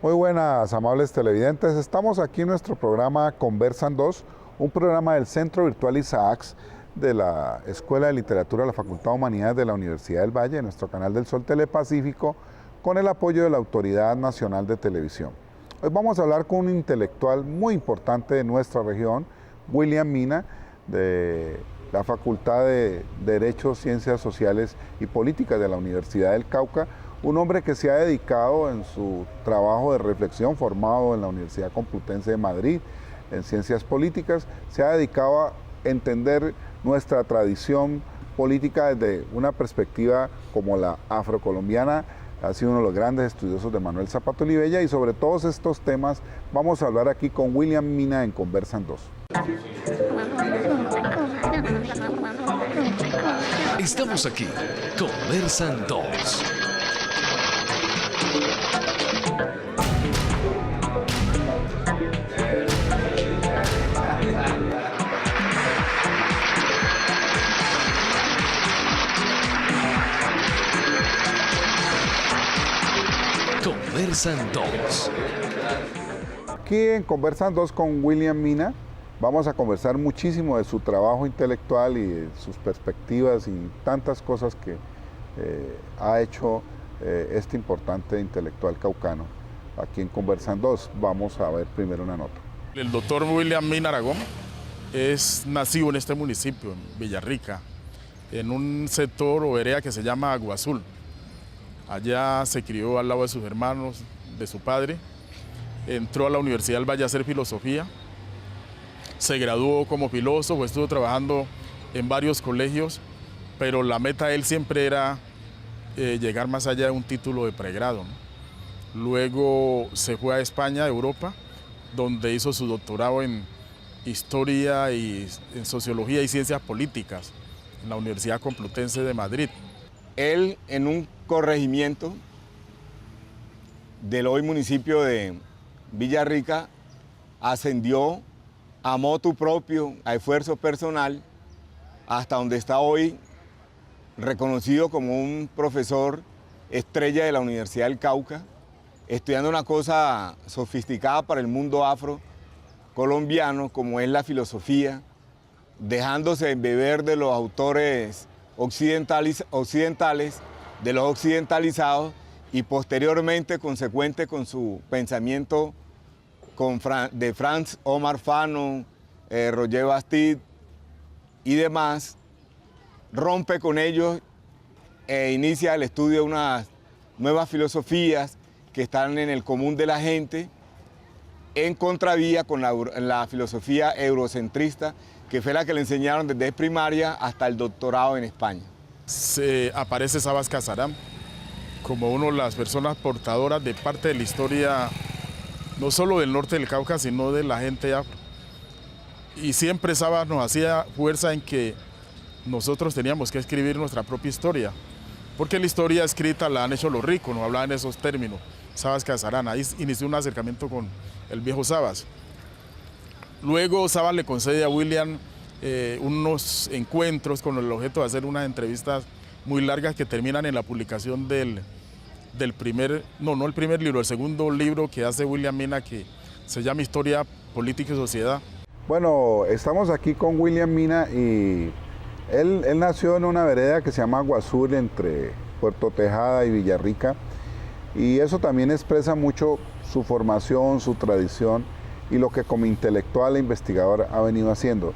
Muy buenas, amables televidentes. Estamos aquí en nuestro programa Conversan 2, un programa del Centro Virtual Isaacs de la Escuela de Literatura de la Facultad de Humanidades de la Universidad del Valle, en nuestro canal del Sol Telepacífico, con el apoyo de la Autoridad Nacional de Televisión. Hoy vamos a hablar con un intelectual muy importante de nuestra región, William Mina, de la Facultad de Derecho, Ciencias Sociales y Políticas de la Universidad del Cauca, un hombre que se ha dedicado en su trabajo de reflexión, formado en la Universidad Complutense de Madrid, en Ciencias Políticas, se ha dedicado a entender nuestra tradición política desde una perspectiva como la afrocolombiana. Ha sido uno de los grandes estudiosos de Manuel Zapata Olivella, y sobre todos estos temas vamos a hablar aquí con William Mina en Conversan 2. Estamos aquí, Conversan 2. Conversan 2. Aquí en Conversan 2 con William Mina vamos a conversar muchísimo de su trabajo intelectual y de sus perspectivas y tantas cosas que ha hecho este importante intelectual caucano. Aquí en Conversan 2 vamos a ver primero una nota. El doctor William Mina Aragón es nacido en este municipio, en Villarrica, en un sector o vereda que se llama Agua Azul. Allá se crió al lado de sus hermanos, de su padre. Entró a la Universidad del Valle a hacer filosofía. Se graduó como filósofo, estuvo trabajando en varios colegios, pero la meta de él siempre era llegar más allá de un título de pregrado, ¿no? Luego se fue a España, a Europa, donde hizo su doctorado en Historia y en Sociología y Ciencias Políticas en la Universidad Complutense de Madrid. Él, en un corregimiento del hoy municipio de Villarrica, ascendió a motu propio, a esfuerzo personal, hasta donde está hoy, reconocido como un profesor estrella de la Universidad del Cauca, estudiando una cosa sofisticada para el mundo afro colombiano, como es la filosofía, dejándose embeber de los autores occidentales, de los occidentalizados, y posteriormente consecuente con su pensamiento de Franz Omar Fanon, Roger Bastide y demás, rompe con ellos e inicia el estudio de unas nuevas filosofías que están en el común de la gente, en contravía con la filosofía eurocentrista, que fue la que le enseñaron desde primaria hasta el doctorado en España. Aparece Sabas Casaram como una de las personas portadoras de parte de la historia, no solo del norte del Cauca, sino de la gente afro. Y siempre Sabas nos hacía fuerza en que nosotros teníamos que escribir nuestra propia historia, porque la historia escrita la han hecho los ricos, nos hablaban en esos términos. Sabas Casaram, ahí inició un acercamiento con el viejo Sabas. Luego Sabas le concede a William unos encuentros con el objeto de hacer unas entrevistas muy largas que terminan en la publicación del primer, no el primer libro, el segundo libro que hace William Mina, que se llama Historia, Política y Sociedad. Bueno, estamos aquí con William Mina y él nació en una vereda que se llama Agua Azul, entre Puerto Tejada y Villarrica, y eso también expresa mucho su formación, su tradición y lo que como intelectual e investigador ha venido haciendo.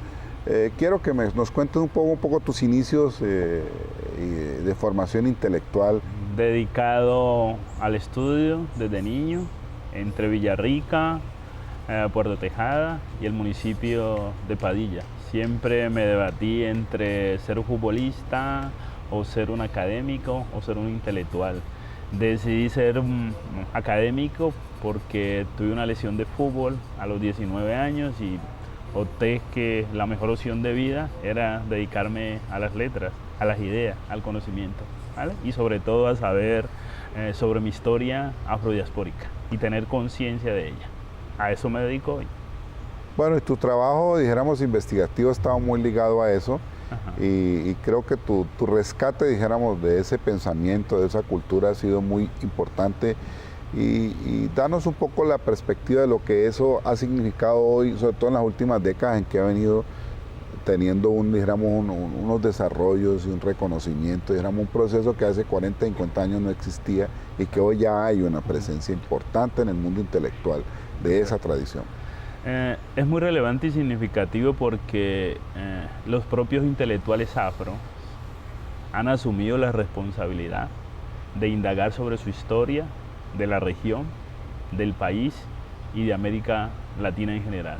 Quiero que nos cuentes un poco tus inicios de formación intelectual. Dedicado al estudio desde niño, entre Villarrica, Puerto Tejada y el municipio de Padilla. Siempre me debatí entre ser un futbolista o ser un académico o ser un intelectual. Decidí ser académico porque tuve una lesión de fútbol a los 19 años y opté que la mejor opción de vida era dedicarme a las letras, a las ideas, al conocimiento, ¿vale? Y sobre todo a saber sobre mi historia afrodiaspórica y tener conciencia de ella. A eso me dedico hoy. Bueno, y tu trabajo, dijéramos, investigativo estaba muy ligado a eso. y creo que tu rescate, dijéramos, de ese pensamiento, de esa cultura ha sido muy importante. Y danos un poco la perspectiva de lo que eso ha significado hoy, sobre todo en las últimas décadas en que ha venido teniendo unos desarrollos y un reconocimiento, un proceso que hace 40, 50 años no existía y que hoy ya hay una presencia importante en el mundo intelectual de esa tradición. Es muy relevante y significativo porque los propios intelectuales afro han asumido la responsabilidad de indagar sobre su historia, de la región, del país y de América Latina en general,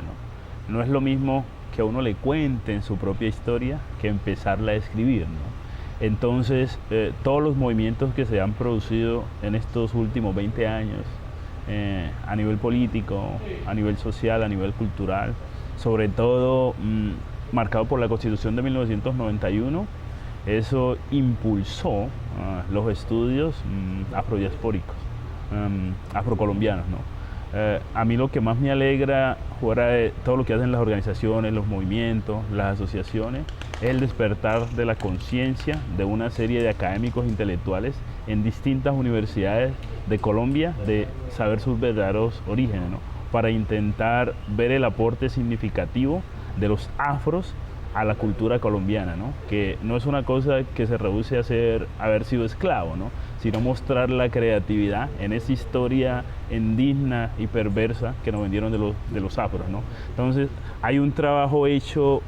¿no? No es lo mismo que a uno le cuenten su propia historia que empezarla a escribir, ¿no? Entonces, todos los movimientos que se han producido en estos últimos 20 años, a nivel político, a nivel social, a nivel cultural, sobre todo marcado por la Constitución de 1991, eso impulsó los estudios afrodiaspóricos, afrocolombianos, ¿no? A mí lo que más me alegra, fuera de todo lo que hacen las organizaciones, los movimientos, las asociaciones, es el despertar de la conciencia de una serie de académicos intelectuales en distintas universidades de Colombia, de saber sus verdaderos orígenes, ¿no? Para intentar ver el aporte significativo de los afros a la cultura colombiana, ¿no? Que no es una cosa que se reduce a haber sido esclavo, ¿no? Sino mostrar la creatividad en esa historia indigna y perversa que nos vendieron de los afros, ¿no? Entonces hay un trabajo hecho,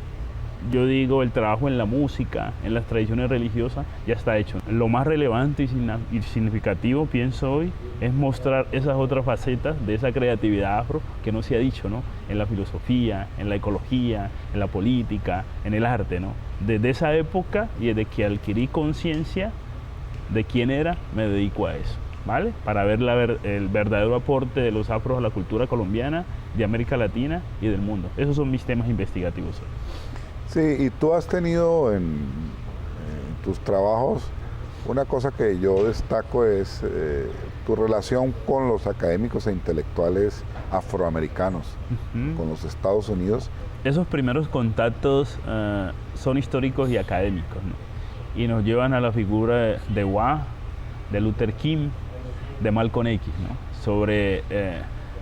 yo digo, el trabajo en la música, en las tradiciones religiosas, ya está hecho. Lo más relevante y significativo, pienso hoy, es mostrar esas otras facetas de esa creatividad afro que no se ha dicho, ¿no? En la filosofía, en la ecología, en la política, en el arte, ¿no? Desde esa época y desde que adquirí conciencia de quién era, me dedico a eso, ¿vale? Para ver el verdadero aporte de los afros a la cultura colombiana, de América Latina y del mundo. Esos son mis temas investigativos hoy. Sí, y tú has tenido en tus trabajos, una cosa que yo destaco es tu relación con los académicos e intelectuales afroamericanos, con los Estados Unidos. Esos primeros contactos son históricos y académicos, ¿no? Y nos llevan a la figura de Wa, de Luther King, de Malcolm X, ¿no?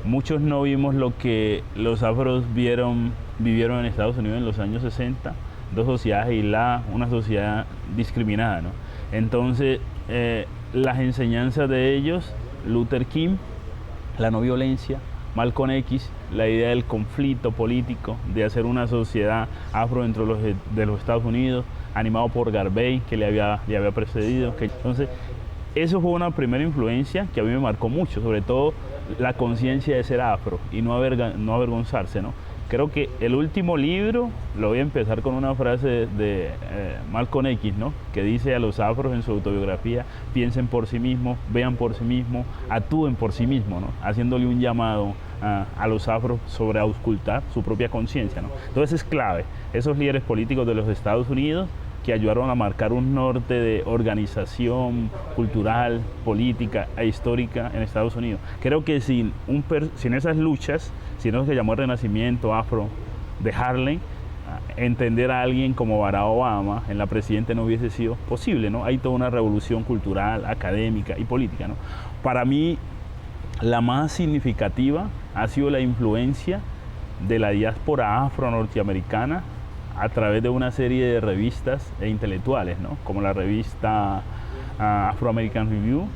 Muchos no vimos lo que los afros vivieron en Estados Unidos en los años 60, dos sociedades aisladas, una sociedad discriminada, ¿no? Entonces, las enseñanzas de ellos, Luther King, la no violencia, Malcolm X, la idea del conflicto político, de hacer una sociedad afro dentro de los Estados Unidos, animado por Garvey, que le había precedido. Entonces, eso fue una primera influencia que a mí me marcó mucho, sobre todo la conciencia de ser afro y no avergonzarse, ¿no? Creo que el último libro, lo voy a empezar con una frase de Malcolm X, ¿no? Que dice a los afros en su autobiografía: piensen por sí mismos, vean por sí mismos, actúen por sí mismos, ¿no? Haciéndole un llamado a los afros sobre auscultar su propia conciencia, ¿no? Entonces es clave, esos líderes políticos de los Estados Unidos que ayudaron a marcar un norte de organización cultural, política e histórica en Estados Unidos. Creo que sin esas luchas, sin eso que llamó el Renacimiento afro de Harlem, entender a alguien como Barack Obama en la presidencia no hubiese sido posible, ¿no? Hay toda una revolución cultural, académica y política, ¿no? Para mí, la más significativa ha sido la influencia de la diáspora afro-norteamericana a través de una serie de revistas e intelectuales, ¿no? Como la revista Afro-American Review,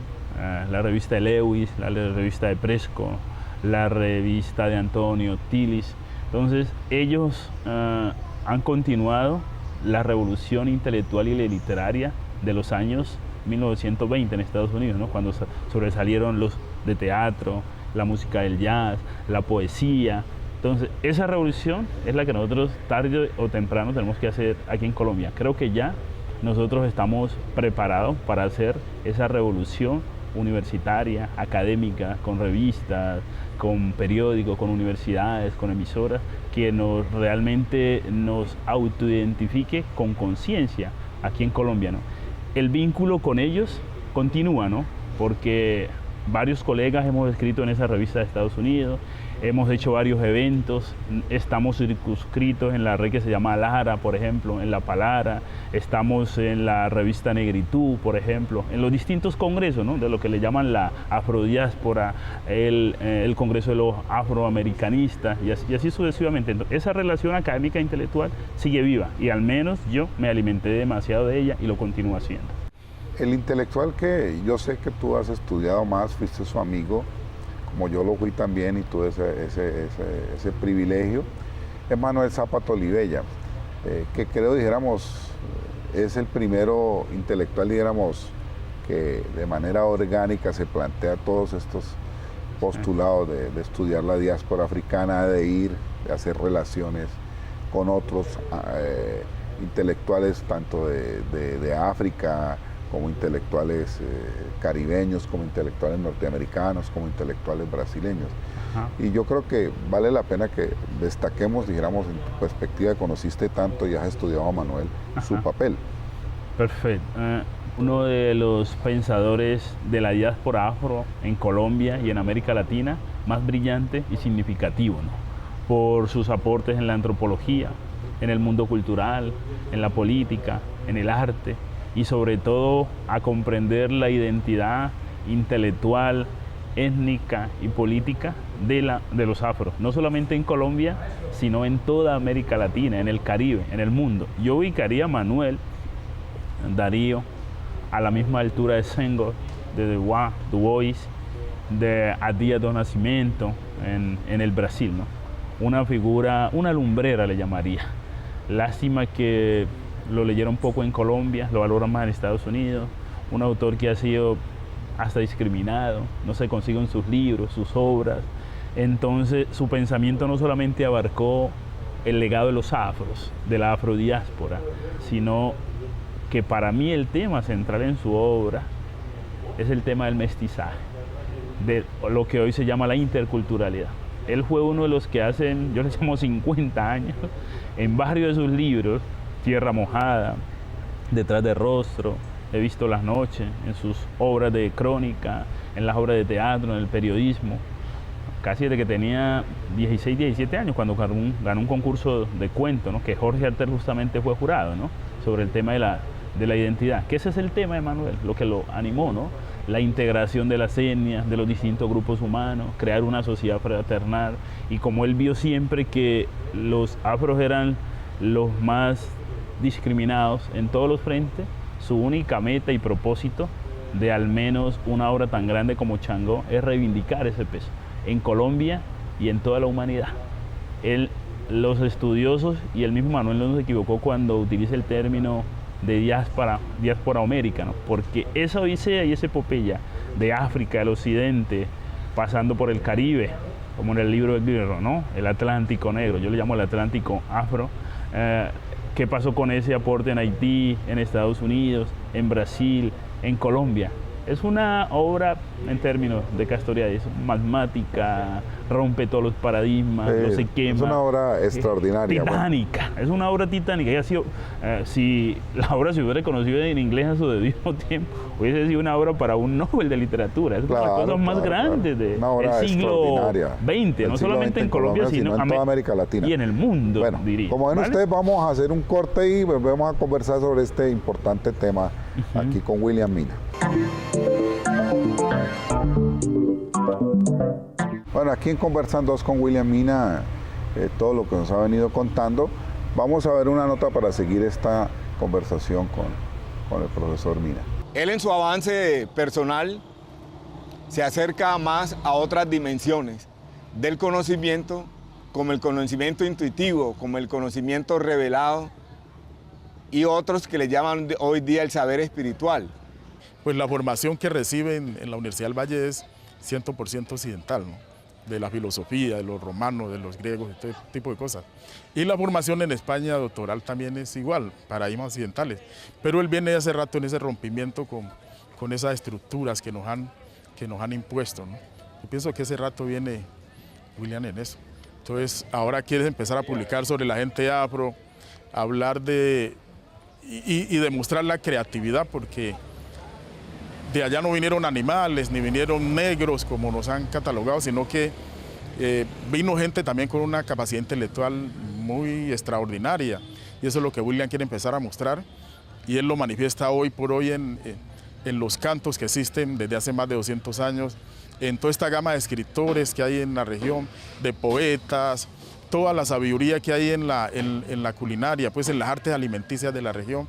la revista de Lewis, la revista de Prescott, la revista de Antonio Tillis. Entonces, ellos han continuado la revolución intelectual y literaria de los años 1920 en Estados Unidos, ¿no? Cuando sobresalieron los de teatro, la música del jazz, la poesía. Entonces, esa revolución es la que nosotros tarde o temprano tenemos que hacer aquí en Colombia. Creo que ya nosotros estamos preparados para hacer esa revolución universitaria, académica, con revistas, con periódicos, con universidades, con emisoras, que realmente nos autoidentifique con conciencia aquí en Colombia, ¿no? El vínculo con ellos continúa, ¿no? Porque varios colegas hemos escrito en esa revista de Estados Unidos, hemos hecho varios eventos, estamos circunscritos en la red que se llama Lara, por ejemplo, en la Palara, estamos en la revista Negritud, por ejemplo, en los distintos congresos, ¿no? De lo que le llaman la afrodiáspora, el Congreso de los Afroamericanistas y así sucesivamente. Entonces, esa relación académica e intelectual sigue viva y al menos yo me alimenté demasiado de ella y lo continúo haciendo. El intelectual que yo sé que tú has estudiado más, fuiste su amigo, como yo lo fui también y tuve ese privilegio, es Manuel Zápata Olivella, que creo, dijéramos, es el primero intelectual, dijéramos, que de manera orgánica se plantea todos estos postulados de estudiar la diáspora africana, de hacer relaciones con otros intelectuales, tanto de África, como intelectuales caribeños, como intelectuales norteamericanos, como intelectuales brasileños. Ajá. Y yo creo que vale la pena que destaquemos, dijéramos, en tu perspectiva, conociste tanto y has estudiado a Manuel, ajá, su papel. Perfecto. Uno de los pensadores de la diáspora afro en Colombia y en América Latina más brillante y significativo, ¿no? Por sus aportes en la antropología, en el mundo cultural, en la política, en el arte, y sobre todo a comprender la identidad intelectual, étnica y política de los afros, no solamente en Colombia, sino en toda América Latina, en el Caribe, en el mundo. Yo ubicaría a Manuel Darío a la misma altura de Senghor, de Du Bois, de Díaz do Nascimento en el Brasil, ¿no? Una figura, una lumbrera le llamaría. Lástima que lo leyeron poco en Colombia, lo valoran más en Estados Unidos. Un autor que ha sido hasta discriminado, no se consiguen sus libros, sus obras. Entonces su pensamiento no solamente abarcó el legado de los afros, de la afrodiáspora, sino que para mí el tema central en su obra es el tema del mestizaje, de lo que hoy se llama la interculturalidad. Él fue uno de los que hacen, yo le llamo 50 años, en varios de sus libros, Tierra Mojada, Detrás de Rostro, He visto las noches, en sus obras de crónica, en las obras de teatro, en el periodismo, casi desde que tenía 16, 17 años, cuando ganó un concurso de cuento, ¿no? Que Jorge Alter justamente fue jurado, ¿no? Sobre el tema de la identidad, que ese es el tema de Manuel, lo que lo animó, ¿no? La integración de las etnias, de los distintos grupos humanos, crear una sociedad fraternal, y como él vio siempre que los afros eran los más discriminados en todos los frentes, su única meta y propósito de al menos una obra tan grande como Changó es reivindicar ese peso en Colombia y en toda la humanidad. Los estudiosos y el mismo Manuel no se equivocó cuando utiliza el término de diáspora América, ¿no? Porque esa odisea y esa epopeya de África, del Occidente, pasando por el Caribe, como en el libro de Guerrero, ¿no? El Atlántico Negro, yo le llamo el Atlántico Afro. ¿Qué pasó con ese aporte en Haití, en Estados Unidos, en Brasil, en Colombia? Es una obra, en términos de Castoriadis, magmática, rompe todos los paradigmas, no se quema. Es una obra extraordinaria. Titánica, bueno. Es una obra titánica. Y ha sido, si la obra se hubiera reconocido en inglés a su debido tiempo, hubiese sido una obra para un Nobel de literatura. Es una de las cosas más grandes del siglo XX, no solamente en Colombia, sino en toda América Latina. Y en el mundo, bueno, diría. Como ven, ¿vale? Ustedes, vamos a hacer un corte y volvemos a conversar sobre este importante tema aquí con William Mina. Bueno, aquí en Conversan 2 con William Mina, todo lo que nos ha venido contando, vamos a ver una nota para seguir esta conversación con el profesor Mina. Él en su avance personal se acerca más a otras dimensiones del conocimiento, como el conocimiento intuitivo, como el conocimiento revelado y otros que le llaman hoy día el saber espiritual. Pues la formación que reciben en la Universidad del Valle es 100% occidental, ¿no? De la filosofía, de los romanos, de los griegos, de todo tipo de cosas. Y la formación en España doctoral también es igual, paradigmas occidentales. Pero él viene hace rato en ese rompimiento con esas estructuras que nos han impuesto, ¿no? Yo pienso que ese rato viene William en eso. Entonces ahora quieres empezar a publicar sobre la gente afro, hablar y demostrar la creatividad, porque de allá no vinieron animales, ni vinieron negros como nos han catalogado, sino que Vino gente también con una capacidad intelectual muy extraordinaria, y eso es lo que William quiere empezar a mostrar, y él lo manifiesta hoy por hoy en los cantos que existen desde hace más de 200 años, en toda esta gama de escritores que hay en la región, de poetas, toda la sabiduría que hay en la culinaria, pues en las artes alimenticias de la región,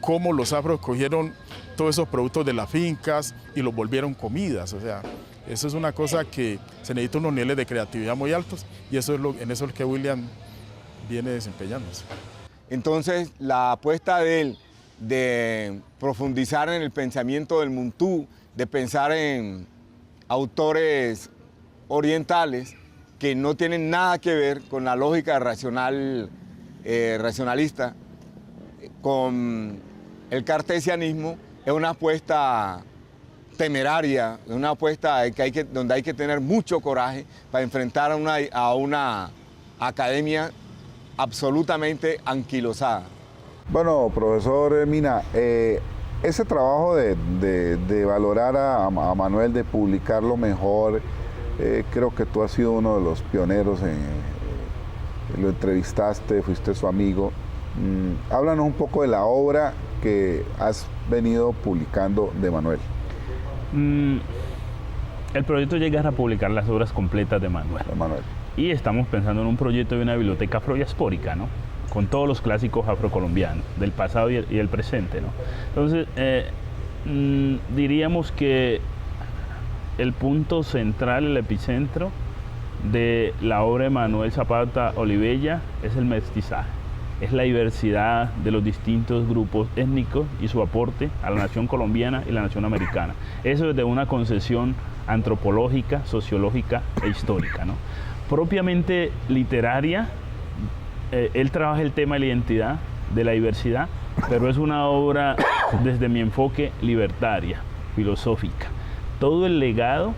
cómo los afros cogieron todos esos productos de las fincas y los volvieron comidas. O sea, eso es una cosa que se necesita unos niveles de creatividad muy altos, y eso es en eso es lo que William viene desempeñándose. Entonces, la apuesta de él de profundizar en el pensamiento del Muntú, de pensar en autores orientales que no tienen nada que ver con la lógica racionalista, con el cartesianismo, es una apuesta temeraria, es una apuesta donde hay que tener mucho coraje para enfrentar a una academia absolutamente anquilosada. Bueno, profesor Mina, ese trabajo de valorar a Manuel, de publicarlo mejor, creo que tú has sido uno de los pioneros, lo entrevistaste, fuiste su amigo. Háblanos un poco de la obra que has venido publicando de Manuel. El proyecto llega a publicar las obras completas de Manuel. Y estamos pensando en un proyecto de una biblioteca afrodiaspórica, ¿no? Con todos los clásicos afrocolombianos, del pasado y el presente, ¿no? Entonces, diríamos que el punto central, el epicentro de la obra de Manuel Zapata Olivella es el mestizaje, es la diversidad de los distintos grupos étnicos y su aporte a la nación colombiana y la nación americana. Eso desde una concepción antropológica, sociológica e histórica, ¿no? Propiamente literaria, él trabaja el tema de la identidad, de la diversidad, pero es una obra desde mi enfoque libertaria, filosófica. Todo el legado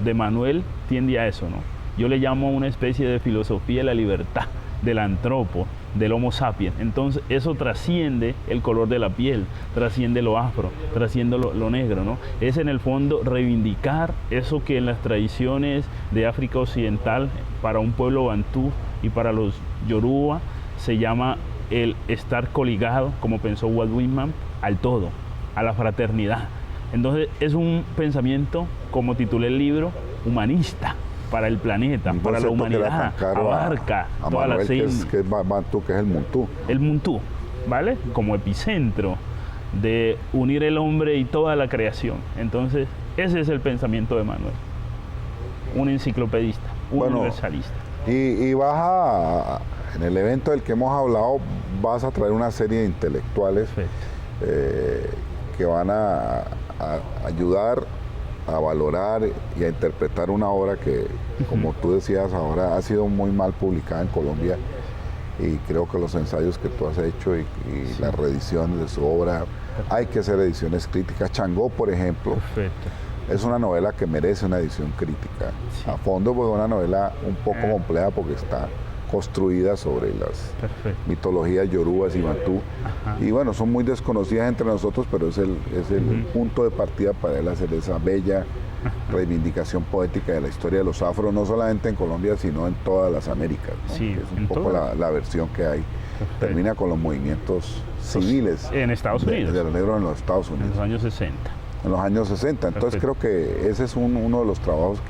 de Manuel tiende a eso, ¿no? Yo le llamo una especie de filosofía de la libertad, del antropo, del homo sapiens. Entonces eso trasciende el color de la piel, trasciende lo afro, trasciende lo negro, ¿no? Es en el fondo reivindicar eso que en las tradiciones de África Occidental, para un pueblo bantú y para los yoruba, se llama el estar coligado, como pensó Walt Whitman, al todo, a la fraternidad. Entonces es un pensamiento, como titulé el libro, humanista, para el planeta, para la humanidad, abarca toda la etnias. Que es Bantú, que es el Muntú. El Muntú, ¿vale? Como epicentro de unir el hombre y toda la creación. Entonces, ese es el pensamiento de Manuel. Un enciclopedista, un universalista. Y en el evento del que hemos hablado, vas a traer una serie de intelectuales que van a ayudar a valorar y a interpretar una obra que, como tú decías ahora, ha sido muy mal publicada en Colombia, y creo que los ensayos que tú has hecho y las reediciones de su obra, hay que hacer ediciones críticas. Changó, por ejemplo, es una novela que merece una edición crítica a fondo, porque es una novela un poco compleja porque está construida sobre las mitologías yorubas y bantú. Y bueno, son muy desconocidas entre nosotros, pero es el punto de partida para él hacer esa bella reivindicación poética de la historia de los afros, no solamente en Colombia, sino en todas las Américas, ¿no? Sí, que es un poco la versión que hay. Termina con los movimientos civiles en Estados Unidos, de los negros en los Estados Unidos. En los años 60. En los años 60. Entonces creo que ese es uno de los trabajos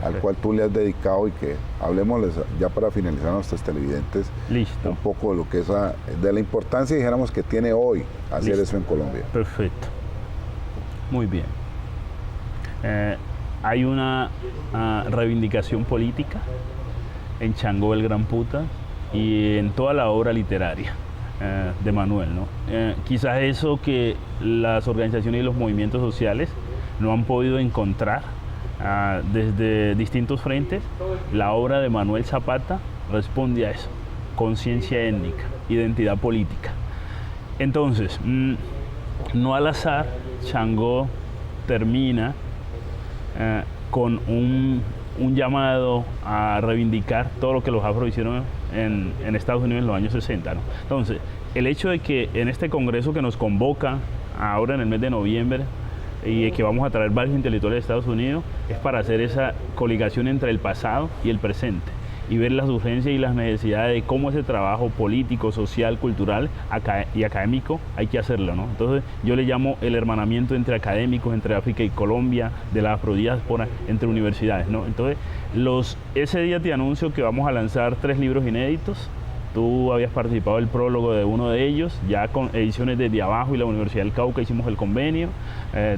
al cual tú le has dedicado, y que hablemos ya para finalizar a nuestros televidentes. Listo. Un poco de lo que de la importancia, dijéramos, que tiene hoy hacer eso en Colombia. Perfecto. Muy bien. Hay una reivindicación política en Changó el Gran Puta y en toda la obra literaria de Manuel, ¿no? Quizás eso que las organizaciones y los movimientos sociales no han podido encontrar desde distintos frentes. La obra de Manuel Zapata responde a eso: conciencia étnica, identidad política. Entonces, no al azar, Changó termina con un llamado a reivindicar todo lo que los afros hicieron en Estados Unidos en los años 60, ¿no? Entonces, el hecho de que en este congreso que nos convoca ahora en el mes de noviembre y que vamos a traer varios intelectuales de Estados Unidos, es para hacer esa coligación entre el pasado y el presente y ver las urgencias y las necesidades de cómo ese trabajo político, social, cultural y académico hay que hacerlo, ¿no? Entonces yo le llamo el hermanamiento entre académicos, entre África y Colombia, de la afrodiáspora, entre universidades, ¿no? Entonces ese día te anuncio que vamos a lanzar 3 libros inéditos. Tú habías participado del prólogo de uno de ellos, ya con ediciones desde abajo y la Universidad del Cauca hicimos el convenio.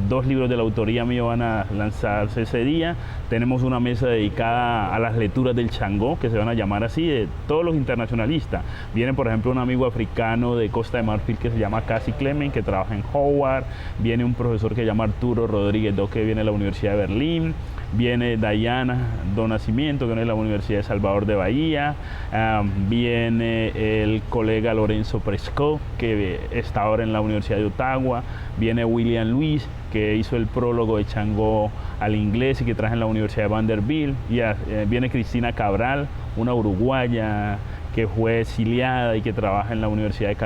2 libros de la autoría mía van a lanzarse ese día. Tenemos una mesa dedicada a las lecturas del Changó, que se van a llamar así, de todos los internacionalistas. Viene, por ejemplo, un amigo africano de Costa de Marfil que se llama Cassie Clement, que trabaja en Howard. Viene un profesor que se llama Arturo Rodríguez Do, que viene de la Universidad de Berlín. Viene Dayana Do Nascimento, que viene de la Universidad de Salvador de Bahía. Viene el colega Lorenzo Prescott, que está ahora en la Universidad de Ottawa. Viene William Luis, que hizo el prólogo de Changó al inglés y que traje en la Universidad de Vanderbilt. Y viene Cristina Cabral, una uruguaya que fue exiliada y que trabaja en la Universidad de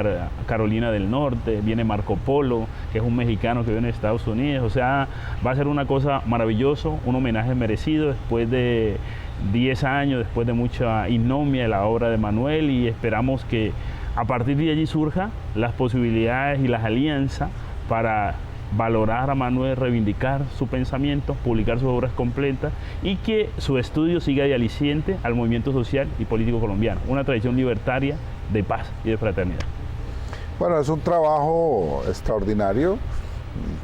Carolina del Norte. Viene Marco Polo, que es un mexicano que viene de Estados Unidos. O sea, va a ser una cosa maravillosa, un homenaje merecido después de 10 años, después de mucha ignominia de la obra de Manuel, y esperamos que a partir de allí surjan las posibilidades y las alianzas para valorar a Manuel, reivindicar su pensamiento, publicar sus obras completas y que su estudio siga de aliciente al movimiento social y político colombiano, una tradición libertaria de paz y de fraternidad. Bueno, es un trabajo extraordinario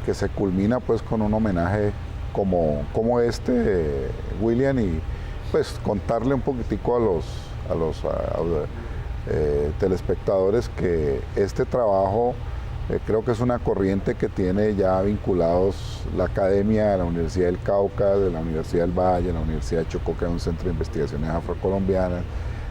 que se culmina pues con un homenaje como este, William, y pues contarle un poquitico a los telespectadores que este trabajo creo que es una corriente que tiene ya vinculados la academia de la Universidad del Cauca, de la Universidad del Valle, la Universidad de Chocó, que es un centro de investigaciones afrocolombianas,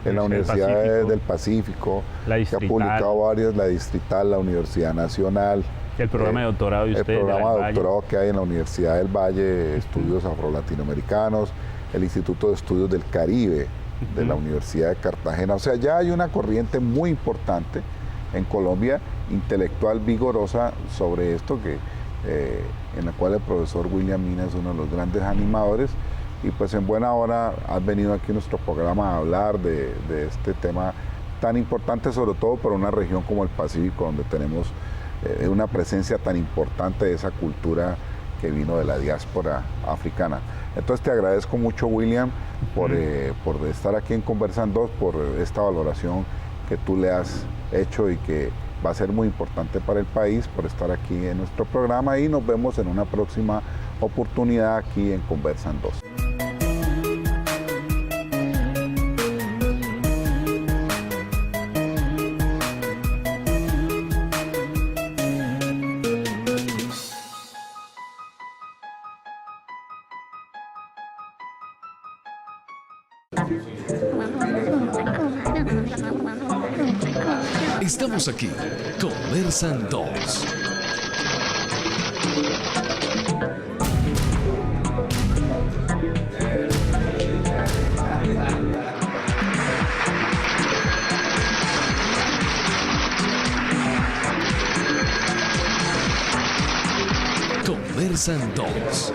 en la Universidad del Pacífico, que ha publicado varias, la Distrital, la Universidad Nacional. El programa de doctorado de ustedes. El programa de doctorado que hay en la Universidad del Valle, estudios afro-latinoamericanos, el Instituto de Estudios del Caribe de la Universidad de Cartagena. O sea, ya hay una corriente muy importante en Colombia, intelectual vigorosa sobre esto, en la cual el profesor William Mina es uno de los grandes animadores, y pues en buena hora has venido aquí a nuestro programa a hablar de este tema tan importante, sobre todo para una región como el Pacífico, donde tenemos una presencia tan importante de esa cultura que vino de la diáspora africana. Entonces te agradezco mucho, William, por estar aquí en Conversan 2, por esta valoración que tú le has hecho y que va a ser muy importante para el país, por estar aquí en nuestro programa, y nos vemos en una próxima oportunidad aquí en Conversan 2. Estamos aquí, Conversan 2. Conversan 2.